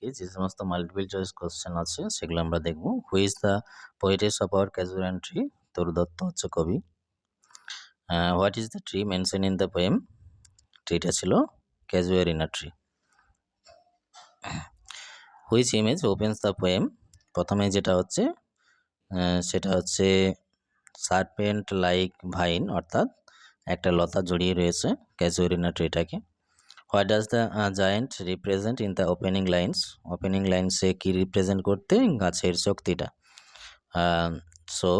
যে সমস্ত multiple choice question আছে সেগুলো আমরা দেখব। Who is the poetess of our casuarina tree? Toru Dutt হচ্ছে কবি। What is the tree mention in the poem? ট্রিটা ছিল casuarina tree. Which image opens the poem? প্রথমে যেটা হচ্ছে সেটা হচ্ছে সার্পেন্ট লাইক ভাইন, অর্থাৎ একটা লতা জড়িয়ে রয়েছে ক্যাজুয়ারিনা ট্রিটাকে। What does the giant represent in the opening lines? Opening লাইন্সে কি রিপ্রেজেন্ট করতে? গাছের শক্তিটা। সো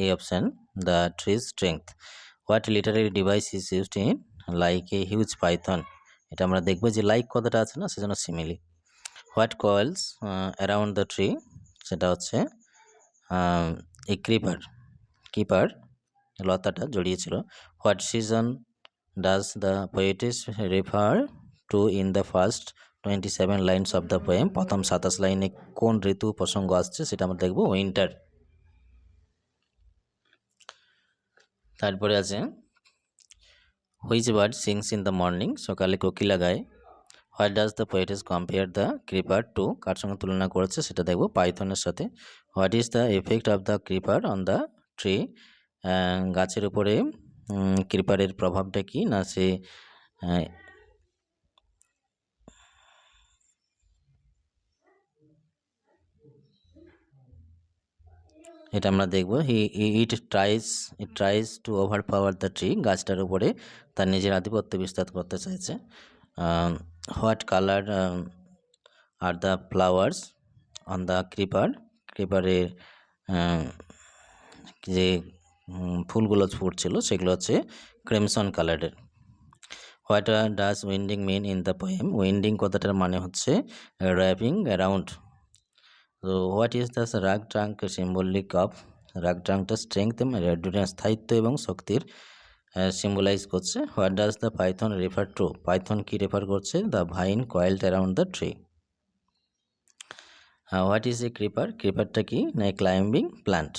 এই option the tree's strength. What literary device is used in like a huge python? এটা আমরা দেখবো যে লাইক কথাটা আছে না, সেজন্য simile. What coils around the tree? সেটা হচ্ছে এই কিপার লতাটা জড়িয়েছিল। What season does the poetess refer to in the first 27 lines of the poem? প্রথম 27 লাইনে কোন ঋতু প্রসঙ্গ আসছে সেটা আমরা দেখব, উইন্টার। তারপরে আছে which bird sings in the morning? সকালে কোকিলা গায়। What does the poetess compare the creeper to? কার সঙ্গে তুলনা করেছে সেটা দেখব, পাইথনের সাথে। What is the effect of the creeper on the tree? গাছের উপরে ক্রিপারের প্রভাবটা কি না, সে এটা আমরা দেখব। It tries to overpower the tree, গাছটার উপরে তার নিজের আধিপত্য বিস্তার করতে চাইছে। What colour are the flowers on the ক্রিপারের যে ফুলগুলো ফুটছিল সেগুলো হচ্ছে ক্রিমসন কালারের। What does winding mean in the poem? Winding কথাটার মানে হচ্ছে র্যাপিং অ্যারাউন্ড। তো what is the rugged trunk symbolic of? Rugged ট্রাঙ্কটা স্ট্রেংথ এবং স্থায়িত্ব এবং শক্তির সিম্বলাইজ করছে। What does the python refer two? Python কি রেফার করছে? The vine coiled around the tree. What is a creeper? ক্রিপারটা কি না, climbing plant.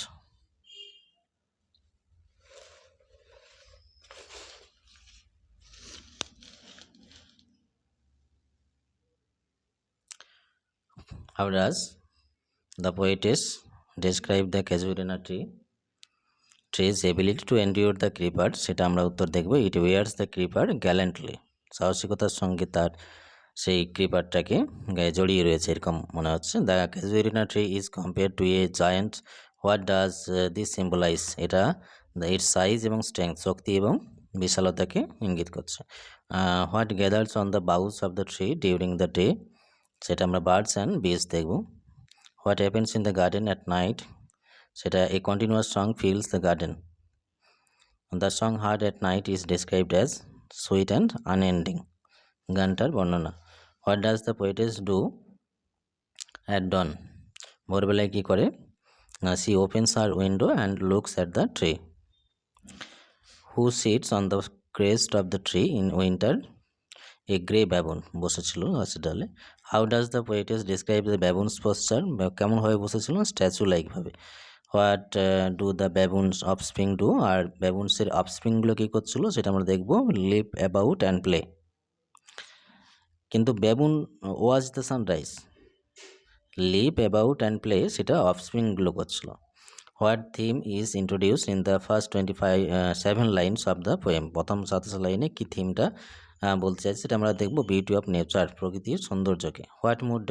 How does the poetess describe the casuarina tree's ability to endure the creeper? সেটা আমরা উত্তর দেখব। It wears the creeper gallantly. সাহসিকতার সঙ্গে তার সেই ক্রিপারটাকে গায়ে জড়িয়ে রয়েছে এরকম মনে হচ্ছে। The casuarina tree is compare to a giant. What does this symbolise? এটা এর সাইজ এবং স্ট্রেংথ, শক্তি এবং বিশালতাকে ইঙ্গিত করছে। What gathers on the boughs of the tree during the day? সেটা আমরা বার্ডস অ্যান্ড বিজ দেখব। What happens in the garden at night? সেটা a continuous song fills the garden. The song heard at night is described as sweet and unending. গানটার বর্ণনা। What does the poetess do at dawn? ভোরবেলায় কী করে? She opens her window and looks at the tree. Who sits on the crest of the tree in winter? A grey baboon বসেছিল গাছের ডালে। How does the poetess describe the baboon's posture? কেমনভাবে বসেছিল? Statue লাইকভাবে। What do the baboon's offspring do? আর ব্যাবুনসের অফস্প্রিংগুলো কী করছিল সেটা আমরা দেখব, লিভ অ্যাবাউট অ্যান্ড প্লে। কিন্তু baboon was the sunrise, leap about and play সেটা অফস্প্রিংগুলো করছিল। What theme is introduce in the first 27 lines of the poem? প্রথম 27 লাইনে কি থিমটা বলতে চাইছে সেটা আমরা দেখব, বিউটি অফ নেচার, প্রকৃতির সৌন্দর্যকে। What mood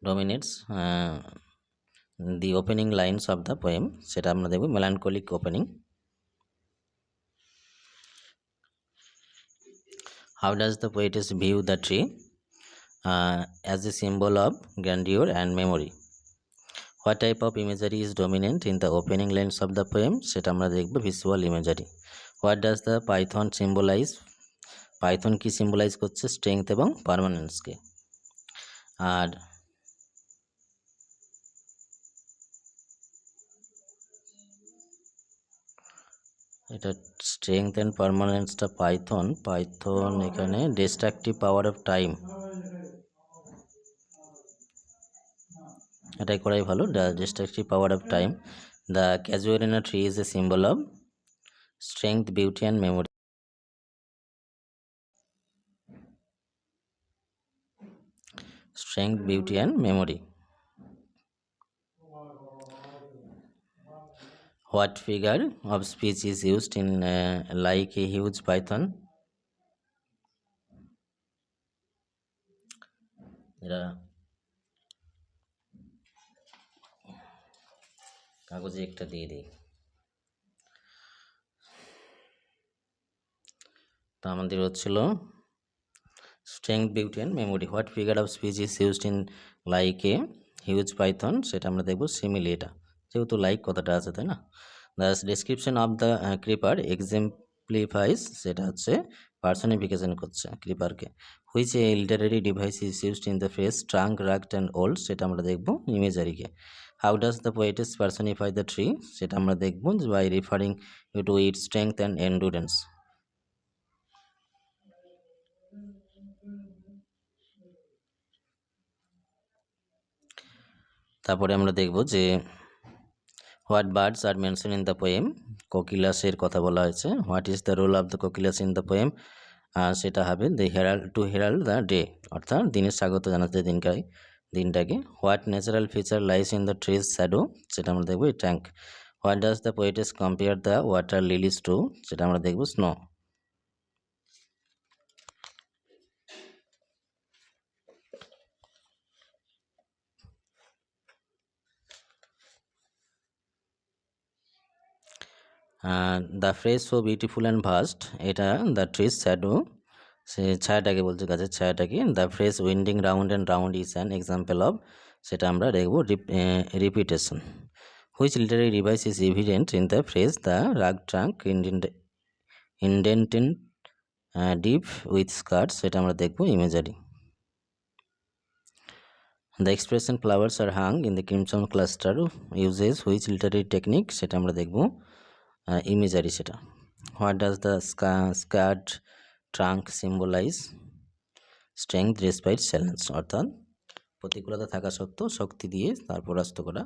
dominates the opening lines of the poem? সেটা আমরা দেখব, melancholic opening. How does the poetess view the tree as a symbol of grandeur and memory? What type of imagery is dominant in the opening lines of the poem? সেটা আমরা দেখব, visual imagery. What does the python symbolise? Python কি symbolise করছে? Strength এবং পারমানেন্সকে। আর এটা strength and পারমানেন্সটা পাইথন এখানে ডিস্ট্রাকটিভ পাওয়ার অফ টাইম, এটাই করাই ভালো, the destructive power of time. The casuarina tree is a symbol of strength, beauty and memory. strength, beauty, and memory. What figure of speech is used in like a huge python? এরা কাগজে একটা দিয়ে দিই। তো আমাদের হচ্ছিল strength, beauty and memory. What figure of speech is used in like a huge Python, সেটা আমরা দেখবো সিমিলি। এটা যেহেতু লাইক কথাটা আছে, তাই না? The description of the creeper exemplifies, সেটা হচ্ছে পার্সনিফিকেশন করছে ক্রিপারকে। Which a literary device is used in the phrase trunk, rugged and old, সেটা আমরা দেখবো ইমেজারিকে। How does the poetess personify the tree, সেটা আমরা দেখবো by referring to its strength and endurance. তারপরে আমরা দেখব যে what birds are mention in the poem, কোকিলাসের কথা বলা হয়েছে। What is the role of the কোকিলাস in the poem, সেটা হবে the herald, to herald the day, অর্থাৎ দিনের স্বাগত জানাতে দিনটাকে। What natural feature lies in the tree's shadow, সেটা আমরা দেখবো এই tank. What does the poetess compare the water lilies to, সেটা আমরা দেখবো snow. The phrase so beautiful and vast, এটা দ্য ট্রিজ শ্যাডো, সে ছায়াটাকে বলছে, গাছের ছায়াটাকে। The phrase winding round and round is an example of, সেটা আমরা দেখবো repetition. Which literary device is evident in the phrase the rugged trunk indented deep with scars, সেটা আমরা দেখবো imagery. The expression flowers are hung in the crimson cluster uses which literary technique, সেটা আমরা দেখবো imagery সেটা। What does the scarred trunk symbolise, strength despite challenge, অর্থাৎ প্রতিকূলতা থাকা সত্ত্বেও শক্তি দিয়ে তার পরাস্ত করা।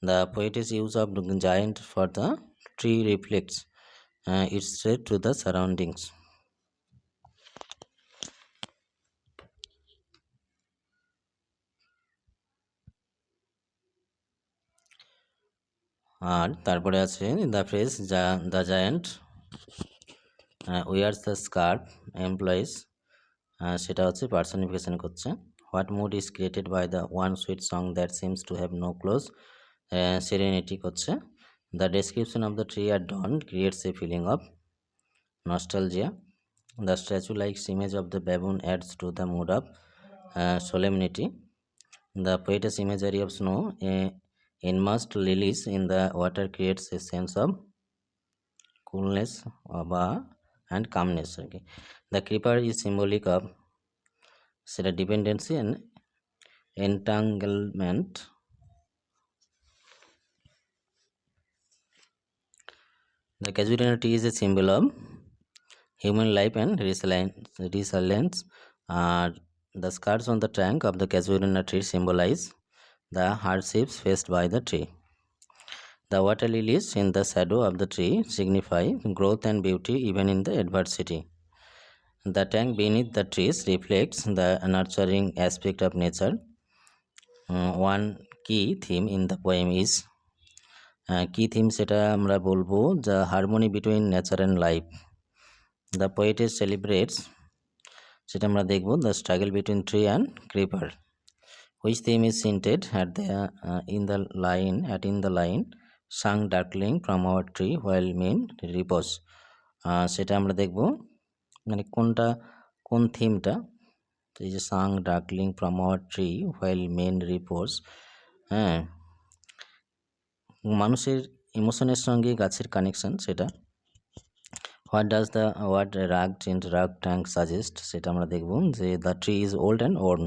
The poetess use of giant for the tree reflects its threat to the surroundings. আর তারপরে আছে the phrase the giant wears the scarf employs, সেটা হচ্ছে পার্সনিফিকেশন করছে। What mood is created by the one sweet song that seems to have no close, serenity করছে। The description of the tree at dawn creates a feeling of nostalgia. The statue likes image of the baboon adds to the mood of solemnity. The poet's imagery of snow immersed lilies in the water creates a sense of coolness and calmness. Okay. The creeper is symbolic of সেটা dependency and entanglement. The Casuarina tree is a symbol of human life and resilience. The scars on the trunk of the Casuarina tree symbolize the hardships faced by the tree. The water lilies in the shadow of the tree signify growth and beauty even in the adversity. The tank beneath the trees reflects the nurturing aspect of nature. One key theme in the poem is key theme সেটা আমরা বলবো the harmony between nature and life. The poet celebrates, সেটা আমরা দেখবো the struggle between tree and creeper. Which theme is hinted at in the line sung darkling from our tree while men repose, সেটা আমরা দেখবো মানে কোন থিমটা। এই যে sang darkling from our tree while men repose, হ্যাঁ, মানুষের ইমোশনের সঙ্গে গাছের কানেকশন সেটা। What does the word rugged in rugged trunk suggest, সেটা আমরা দেখব যে the tree is old and worn,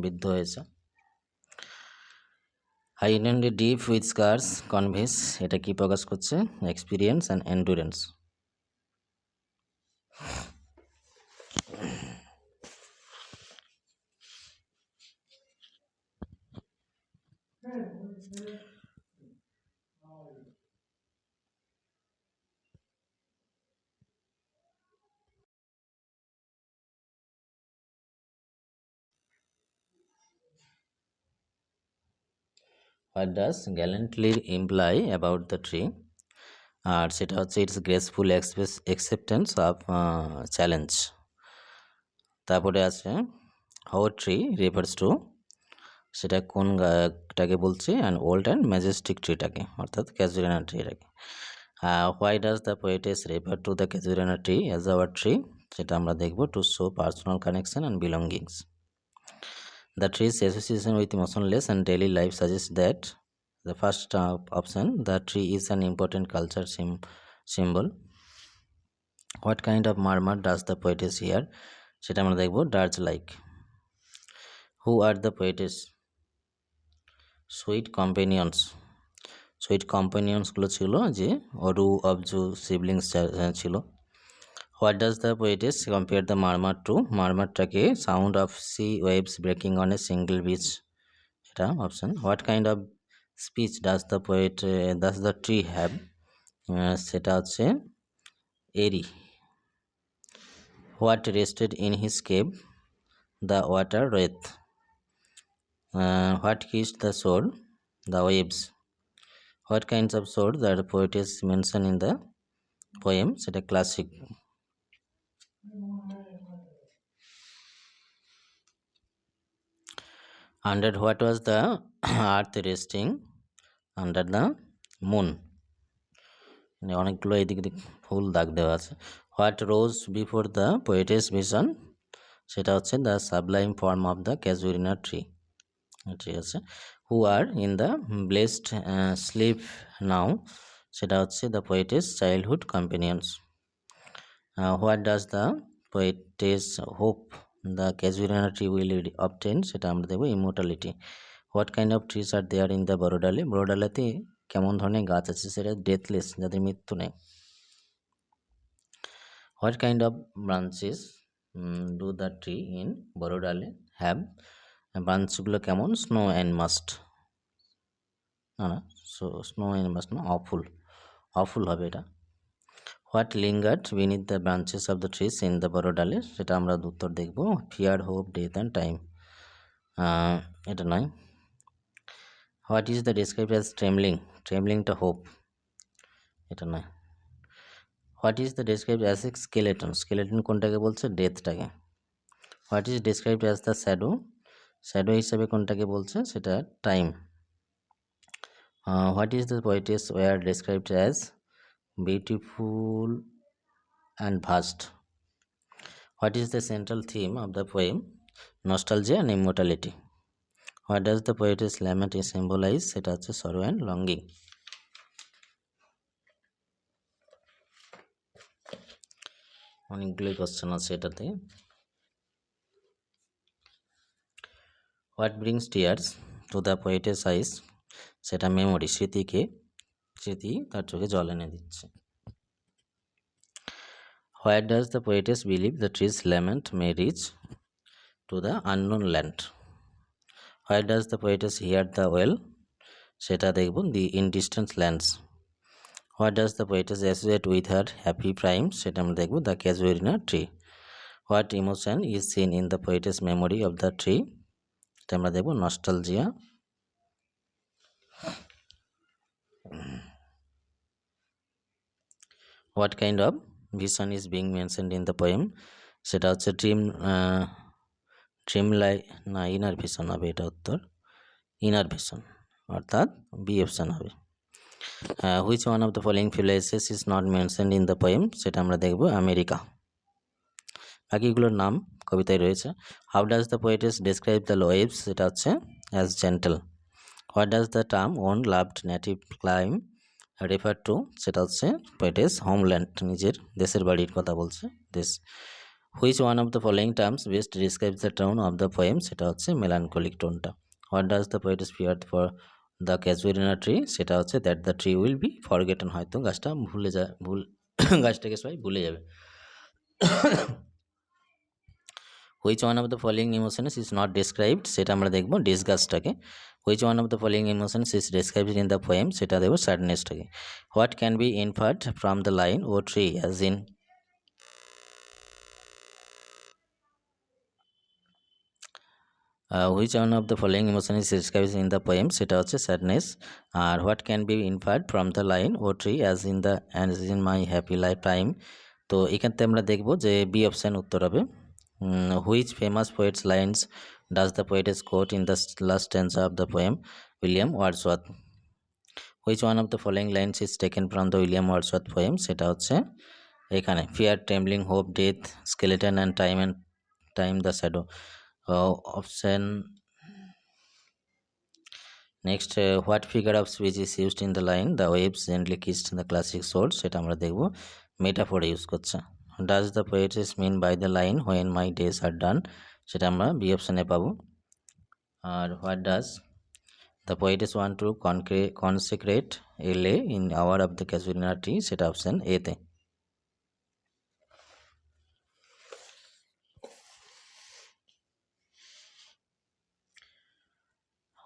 বৃদ্ধ হয়েছে। High and deep with scars conveys, এটা কি প্রকাশ করছে? Experience and endurance. What does gallantly imply about the tree? আর সেটা হচ্ছে its graceful acceptance of challenge. তারপরে আছে হাউ ট্রি রেফার্স টু, সেটা কোন গাছটাকে বলছে, অ্যান্ড ওল্ড অ্যান্ড ম্যাজেস্টিক ট্রিটাকে, অর্থাৎ ক্যাজুরিনা ট্রিটাকে। Why does the poetess refer to the casuarina tree as our tree, সেটা আমরা দেখব to show personal connection and belongings. The tree's association with emotionless and daily life suggests that the first option, the tree is an important culture symbol. What kind of murmur does the poetess hear? সেটা আমরা দেখব dirge like. Who are the poetess? Sweet companions. Sweet কম্পানিয়ন্সগুলো ছিল যে অরু অবজু siblings ছিল। What does the poetess compare the murmur to, মারমারটাকে sound of sea waves breaking on a shingle beach, এটা option. What kind of speech does the tree have, সেটা হচ্ছে eerie. What rested in his cave, the water wraith. What kissed the shore, the waves. What kinds of swords that the poetess mention in the poem, সেটা classic. Under what was the earth resting under the moon, অনেকগুলো এদিক ফুল দাগ দেওয়া আছে। What rose before the poetess vision, সেটা হচ্ছে the sublime form of the casuarina tree, ঠিক আছে। Who are in the blessed sleep now, সেটা হচ্ছে the poetess childhood companions. What does the poetess hope the casuarina tree will obtain, সেটা আমরা দেবো immortality. What kind of trees are there in the Borrowdale, বড়োডালাতে কেমন ধরনের গাছ আছে, সেটা ডেথলেস, যাদের মৃত্যু নেই। What kind of branches do the tree in Borrowdale have, ব্রাঞ্চগুলো কেমন, স্নো অ্যান্ড মাস্ট, না স্নো অ্যান্ড মাস্ট না, অফুল হবে এটা। What lingered beneath the branches of the trees in the Borrowdale, সেটা আমরা উত্তর দেখব fear, hope, death and time, এটা নয়। What is the describe as ট্রেমলিংটা হোপ, এটা নয়। What is the describe as a skeleton কোনটাকে বলছে, ডেথটাকে। What is described as the shadow হিসাবে কোনটাকে বলছে, সেটা time. What is the poetess war described as beautiful and vast. What is the central theme of the poem, nostalgia and immortality. What does the poetess lament symbolise, সেটা হচ্ছে sorrow and longing. অনেকগুলোই question আছে এটাতে। What brings tears to the poetess eyes, সেটা memory, স্মৃতি তার চোখে জল এনে দিচ্ছে। What does the poetess believe the trees lament may reach to the unknown land. What does the poetess hear the wail, সেটা দেখব the in distance lands. What does the poetess associate with her happy prime, সেটা আমরা দেখব the casuarina tree. What emotion is seen in the poetess memory of the tree, এটা আমরা দেখব nostalgia. What kind of vision is being mentioned in the poem, সেটা হচ্ছে dream না inner vision হবে, এটা উত্তর ইনার ভিশন, অর্থাৎ বি অপশন হবে। Which one of the following places is not mentioned in the poem, সেটা আমরা দেখব আমেরিকা। বাকিগুলোর নাম কবিতায় রয়েছে। How does the poetess describe the waves, সেটা হচ্ছে as gentle. What does the term own loved native clime refer to, সেটা হচ্ছে পোয়েটেস হোমল্যান্ড, নিজের দেশের বাড়ির কথা বলছে, দেশ। Which one of the following terms best describe the tone of the poem, সেটা হচ্ছে মেলানকলিক টোনটা। What does the poetess fear for the casuarina tree, সেটা হচ্ছে that the tree will be forgotten, হয়তো গাছটা গাছটাকে সবাই ভুলে যাবে। Which one of the following emotions is not described, সেটা আমরা দেখব ডিসগাস্টটাকে। Which one of the following emotions is described in the poem, সেটা দেখব স্যাডনেসটাকে। What can be inferred from the line O tree as in, Which one of the following emotion is described in the poem? সেটা হচ্ছে sadness. R what can be inferred from the line O tree as in my happy lifetime? তো এখান থেকে আমরা দেখব যে B option উত্তর হবে। Which famous poet's lines does the poetess quote in the last stanza of the poem? William Wordsworth. Which one of the following lines is taken from the William Wordsworth poem? সেটা হচ্ছে এখানে fear, trembling, hope, death, skeleton and time the shadow. Option next, what figure of speech is used in the line the waves gently kissed the classic shores? সেটা আমরা দেখব metaphor use করছে। Does the poetess mean by the line when my days are done? সেটা আমরা B অপশানে পাবো। আর what does the poetess want to consecrate a lay in hour of the Casuarina Tree? সেটা option A তে।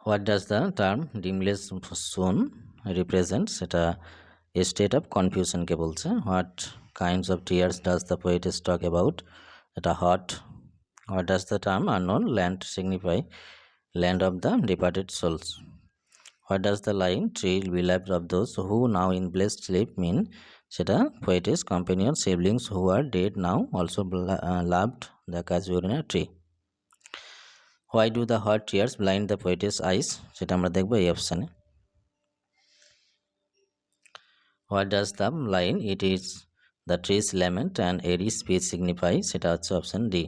What does the term dreamless soon represent? সেটা a state of confusion কে বলছে। What kinds of tears does the poetess talk about? এটা hot. What does the term unknown land signify? Land of the departed souls. What does the line tree beloved of those who now in blessed sleep mean? সেটা poetess companion siblings who are dead now also loved the Casuarina tree. Why do the hot tears blind the poetess eyes? সেটা আমরা দেখব এই অপশানে। What does the line it is the tree's lament and airy speech signify? সেটা হচ্ছে option D.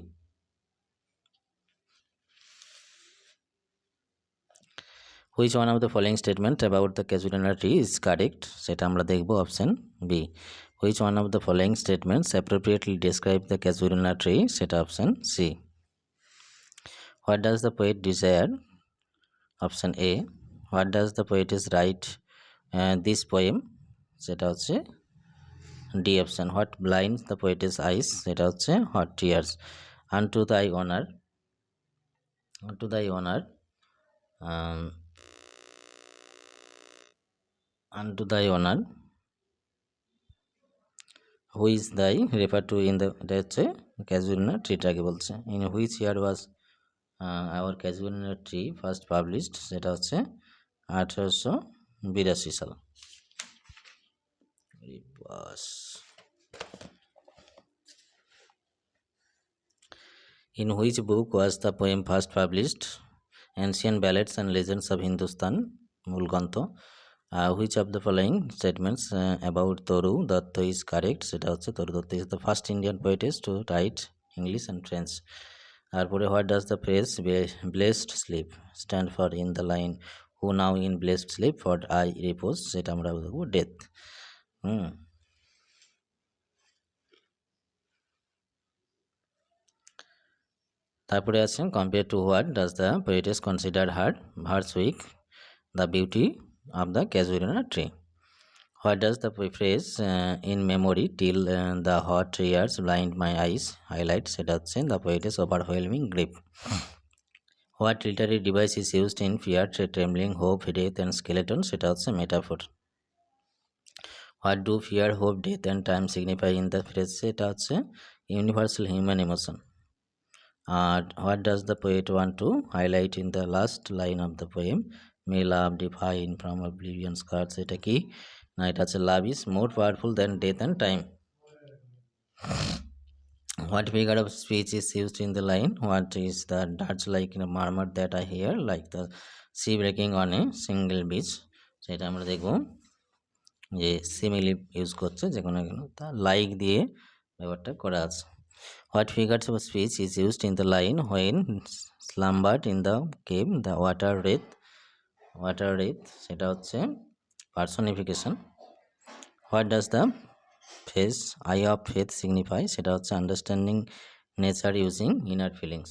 Which one of the following statement about the Casuarina tree is correct? সেটা আমরা দেখব option B. Which one of the following statements appropriately describe the Casuarina tree? সেটা option C. What does the poet desire? Option A. What does the poetess write this poem? সেটা হচ্ছে D option. What blinds the poetess eyes? সেটা হচ্ছে hot tears. Unto thy honor who is thy refer to in the এটা হচ্ছে Casuarina ট্রিটাকে বলছে। In which year was our Casuarina tree first published? সেটা হচ্ছে 1882 সাল। In which book was the poem first published? Ancient Ballads and Legends of Hindustan, মূল গ্রন্থ। Which of the following statements about Toru Dutt is correct? সেটা হচ্ছে Toru Dutt is the first Indian poetess to write English and French. তারপরে what does the phrase blessed sleep stand for in the line who now in blessed sleep for I repose? সেটা আমরা দেখব death। তারপরে আছে compare to what does the poetess consider her weak the beauty of the Casuarina tree? What does the phrase in memory till the hot tears blind my eyes highlight? সেটা হচ্ছে the poetess overwhelming grief. What literary device is used in fear, trembling, hope, death and skeleton? সেটা হচ্ছে metaphor. What do fear, hope, death and time signify in the phrase? সেটা হচ্ছে universal human emotion. What does the poet want to highlight in the last line of the poem? May love define from oblivion's cards. এটা কি না, এটা হচ্ছে love is more powerful than death and time. What figure of speech is used in the line? What is the dirge like in a murmur that I hear like the sea breaking on a single beach? সেটা আমরা দেখব যে simile use করছে, যে কোনো তা like দিয়ে ব্যাপারটা করা আছে। What figures of speech is used in the line when slumbered in the cave the water wraith? সেটা হচ্ছে personification. What does the phrase eye of faith signify? সেটা হচ্ছে understanding nature using inner feelings.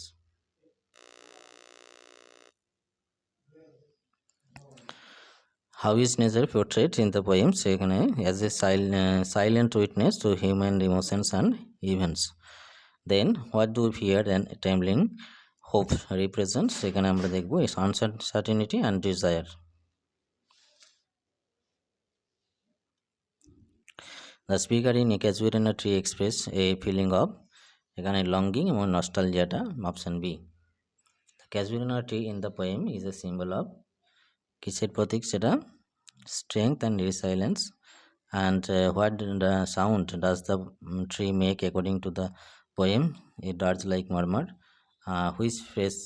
How is nature portrayed in the poem? সেখানে as a silent witness to human emotions and events. Then what do fear and trembling, hope represent? সেখানে আমরা দেখব uncertainty and desire. The speaker in a Casuarina tree express a feeling of এখানে longing এবং nostalgia টা option B. The Casuarina tree in the poem is a symbol of কিসের প্রতীক সেটা strength and resilience. And what the sound does the tree make according to the poem? A dirge like murmur. Which phrase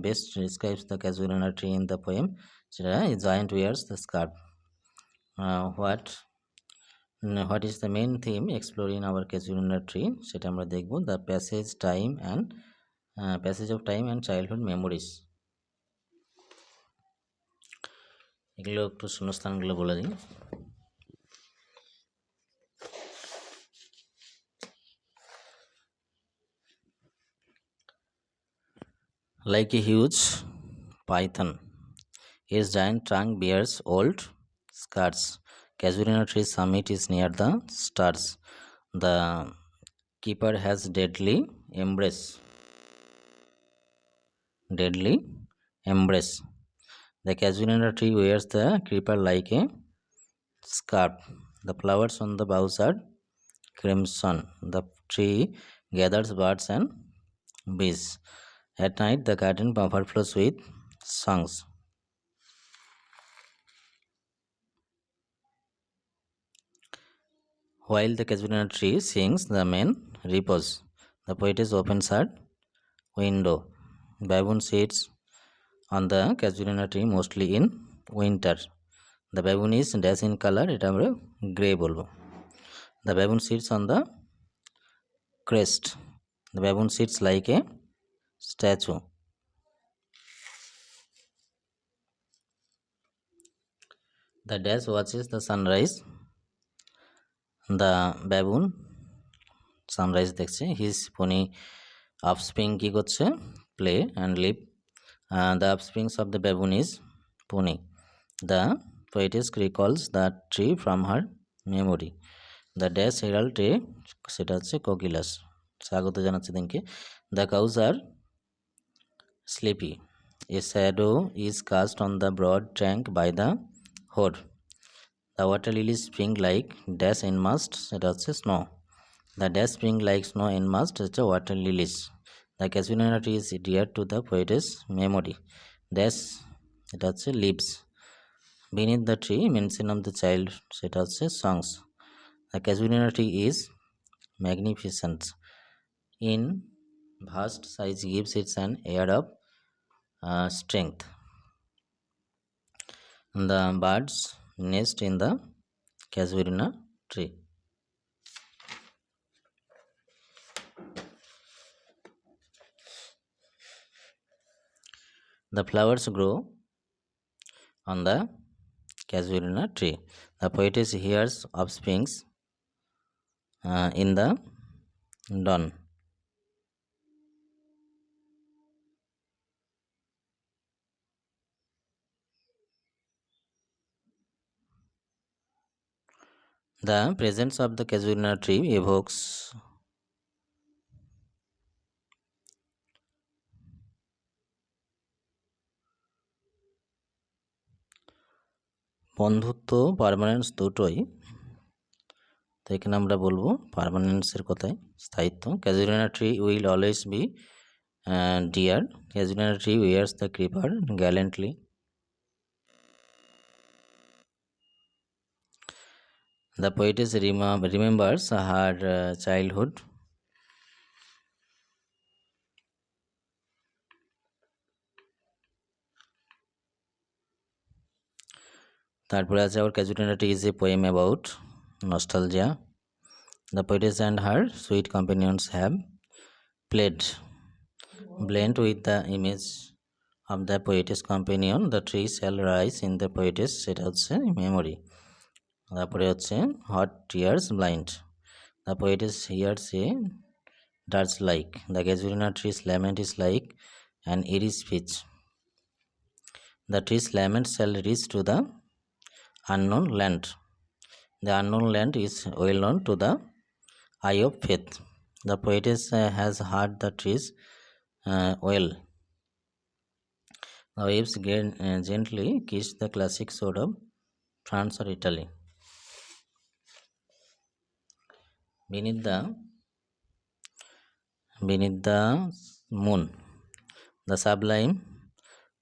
best describes the casuarina tree in the poem? সেটা a giant wears the scarf. What is the main theme exploring our casuarina tree? সেটা আমরা দেখব the passage of time and childhood memories. এগুলো একটু শূন্যস্থানগুলো বলে দিই। Like a huge python, its giant trunk bears old scars. Casuarina tree summit is near the stars. The keeper has deadly embrace. The casuarina tree wears the creeper like a scarf. The flowers on the boughs are crimson. The tree gathers birds and bees. At night, the garden overflows with songs. While the casuarina tree sings, the men repose. The poetess opens her window. Baboon sits on the casuarina tree mostly in winter. The baboon is dash in color, এটা আমরা grey বলবো। The baboon sits on the crest. The baboon sits like a statue. The dash watches the sunrise. The baboon sunrise দেখছে। His puny offspring কী করছে? Play and leap. The offsprings of the baboon is pony. The poetess recalls the tree from her memory. The dash herald a সেটা হচ্ছে কোকিলাস। স্বাগত জানাচ্ছে দিনকে। The cows are sleepy. A shadow is cast on the broad tank by the horde. The water lilies spring like dash in must, সেটা হচ্ছে snow. The dash spring like snow in must হচ্ছে water lilies. The casuarina tree is dear to the poetess memory. Dash এটা হচ্ছে leaves. Beneath the tree mention of the child সেটা হচ্ছে songs. The casuarina tree is magnificent. In vast size gives it an air of strength. The birds nest in the casuarina tree. The flowers grow on the casuarina tree. The poetess hears offsprings in the dawn. The presence of the casuarina tree evokes বন্ধুত্ব, পার্মানেন্স দুটোই। তো এখানে আমরা বলবো পার্মানেন্সের কথায় স্থায়িত্ব। Casuarina tree will always be dear. Casuarina tree wears the creeper gallantly. The poetess remembers her childhood. তারপরে আছে our Casuarina Tree is a poem about nostalgia. The poetess and her sweet companions have blend with the image of the poetess companion. The tree shall rise in the poetess সেটা হচ্ছে memory. তারপরে হচ্ছে hot tears blind. The poetess hears a dirge like. The Casuarina tree's lament is like an eerie speech. The tree's lament shall reach to the unknown land. The unknown land is well known to the eye of faith. The poetess has heard the trees well. The waves gently kiss the classic shore of France or Italy. Beneath the moon, The sublime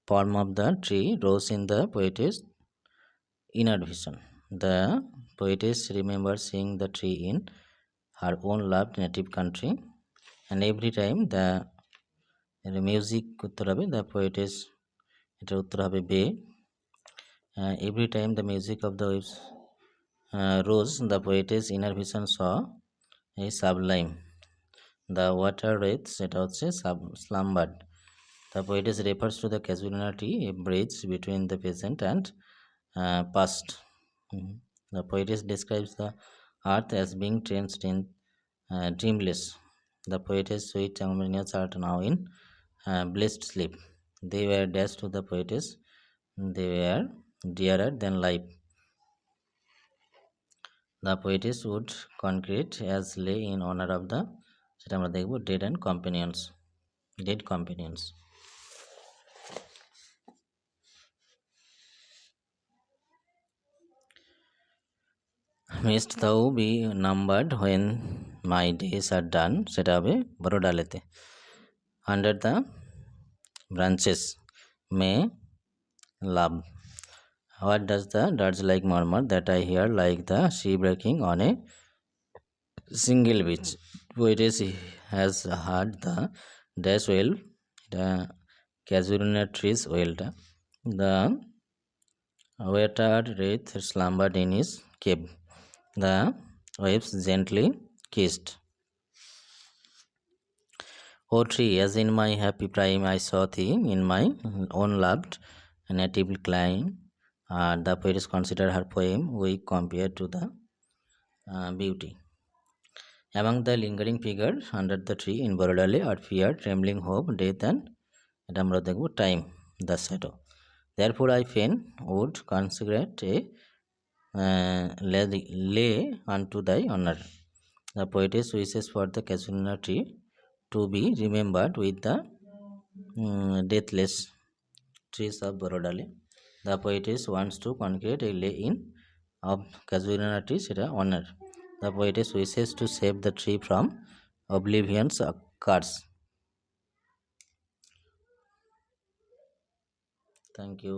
form of the tree rose in the poetess inner vision. The poetess remembers seeing the tree in her own loved native country, and every time the music উত্তর হবে the poetess, এটার উত্তর হবে বে। Every time the music of the waves rose, the poetess inner vision saw a sublime. The water wraith, সেটা হচ্ছে slumbered. The poetess refers to the Casuarina tree, a bridge between the present and past. The poetess describes the earth as being drenched in dreamless. The poetess sweet companions are now in blessed sleep. They were dashed to the poetess. They were dearer than life. The poetess would concrete as lay in honor of the, সেটা আমরা দেখব, dead companions. Mayst thou be numbered when my days are done, সেটা হবে বড় ডালেতে। Under the branches may love. What does the dirge like murmur that I hear like the sea breaking on a single beach? Poetess has heard the dash whale, the Casuarina trees whale. The water wraith slumbered in his cave. The waves gently kissed. O tree, as in my happy prime I saw thee in my own loved native clime. The poetess considered her poem weak compared to the beauty. Among the lingering figure under the tree in Borodale are fear, trembling hope, death, and এটা আমরা দেখব time, the shadow. Therefore I fain would consecrate a lay unto thy honor. The poetess wishes for the Casuarina tree to be remembered with the deathless trees of Borodale. The poetess wants to consecrate a lay in of Casuarina tree, সেটা honor. The poetess wishes to save the tree from oblivion's curse. Thank you.